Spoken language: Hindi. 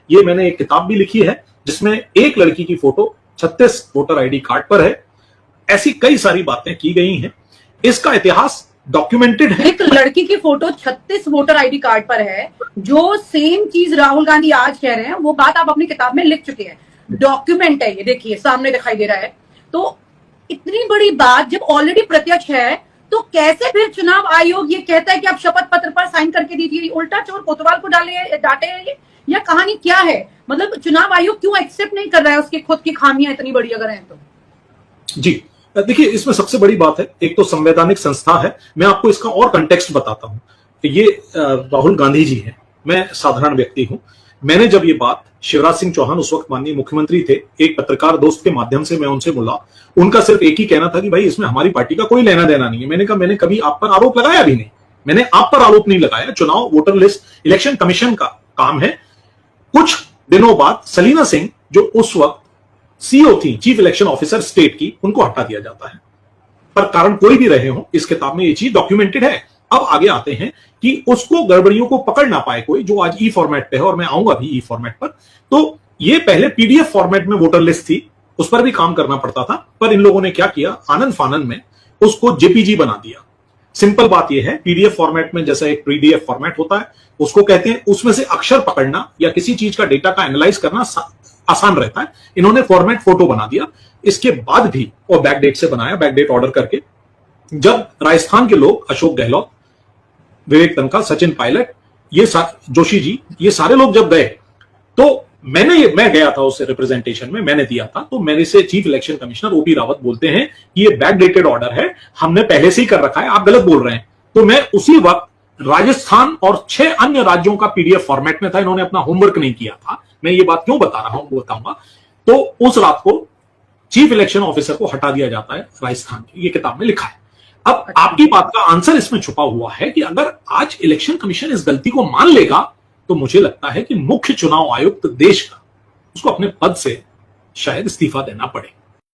ये मैंने एक किताब भी लिखी है जिसमें एक लड़की की फोटो 36 वोटर आईडी कार्ड पर है। ऐसी कई सारी बातें की गई हैं, इसका इतिहास डॉक्यूमेंटेड है। एक लड़की की फोटो 36 वोटर आईडी कार्ड पर है, जो सेम चीज राहुल गांधी आज कह रहे हैं, वो बात आप अपनी किताब में लिख चुके हैं, डॉक्यूमेंट है, ये देखिए सामने दिखाई दे रहा है। तो इतनी बड़ी बात जब ऑलरेडी प्रत्यक्ष है, तो कैसे फिर चुनाव आयोग ये कहता है कि आप शपथ पत्र पर साइन करके दीजिए? उल्टा चोर कोतवाल को डांटे हैं ये, या कहानी क्या है? मतलब चुनाव आयोग क्यों एक्सेप्ट नहीं कर रहा है उसकी खुद की खामियां इतनी बड़ी अगर हैं तो? जी देखिए, इसमें सबसे बड़ी बात है, एक तो संवैधानिक संस्था है। मैं आपको इसका और कंटेक्स्ट बताता हूं कि ये राहुल गांधी जी हैं, मैं साधारण व्यक्ति हूं। मैंने जब ये बात शिवराज सिंह चौहान उस वक्त माननीय मुख्यमंत्री थे, एक पत्रकार दोस्त के माध्यम से मैं उनसे मिला, उनका सिर्फ एक ही कहना था कि भाई इसमें हमारी पार्टी का कोई लेना देना नहीं है। मैंने कहा मैंने कभी आप पर आरोप लगाया भी नहीं, मैंने आप पर आरोप नहीं लगाया, चुनाव वोटर लिस्ट इलेक्शन कमीशन का काम है। कुछ दिनों बाद सलीना सिंह जो उस वक्त सीओ थी, चीफ इलेक्शन ऑफिसर स्टेट की, उनको हटा दिया जाता है। पर कारण कोई भी रहे हो, इस किताब में ये चीज डॉक्यूमेंटेड है। अब आगे आते हैं कि उसको गड़बड़ियों को पकड़ ना पाए कोई, जो आज ई फॉर्मेट पे है और मैं आऊंगा भी ई फॉर्मेट पर। तो ये पहले पीडीएफ फॉर्मेट में वोटर लिस्ट थी, उस पर भी काम करना पड़ता था, पर इन लोगों ने क्या किया, आनंद फानन में उसको जेपीजी बना दिया। सिंपल बात यह है, पीडीएफ फॉर्मेट में जैसा एक पीडीएफ फॉर्मेट होता है, उसको कहते हैं, उसमें से अक्षर पकड़ना या किसी चीज का डेटा का एनालाइज करना आसान रहता है। इन्होंने फॉर्मेट फोटो बना दिया। इसके बाद भी और बैकडेट से बनाया, बैकडेट ऑर्डर करके। जब राजस्थान के लोग, अशोक गहलोत, विवेक तनखा, सचिन पायलट, ये जोशी जी, ये सारे लोग जब गए, तो मैं गया था उस रिप्रेजेंटेशन में, मैंने दिया था। तो मेरे से chief election commissioner OP Rawat बोलते हैं कि ये बैकडेटेड ऑर्डर है, हमने पहले से ही कर रखा है, आप गलत बोल रहे हैं। तो मैं उसी वक्त राजस्थान और 6 अन्य राज्यों का पीडीएफ फॉर्मेट में था, इन्होंने अपना होमवर्क नहीं किया था। मैं ये बात क्यों बता रहा हूं, बताऊंगा। तो उस रात को चीफ इलेक्शन ऑफिसर को हटा दिया जाता है राजस्थान की, ये किताब में लिखा है। अब आपकी बात का आंसर इसमें छुपा हुआ है कि अगर आज इलेक्शन कमीशन इस गलती को मान लेगा, तो मुझे लगता है कि मुख्य चुनाव आयुक्त देश का, उसको अपने पद से शायद इस्तीफा देना पड़े।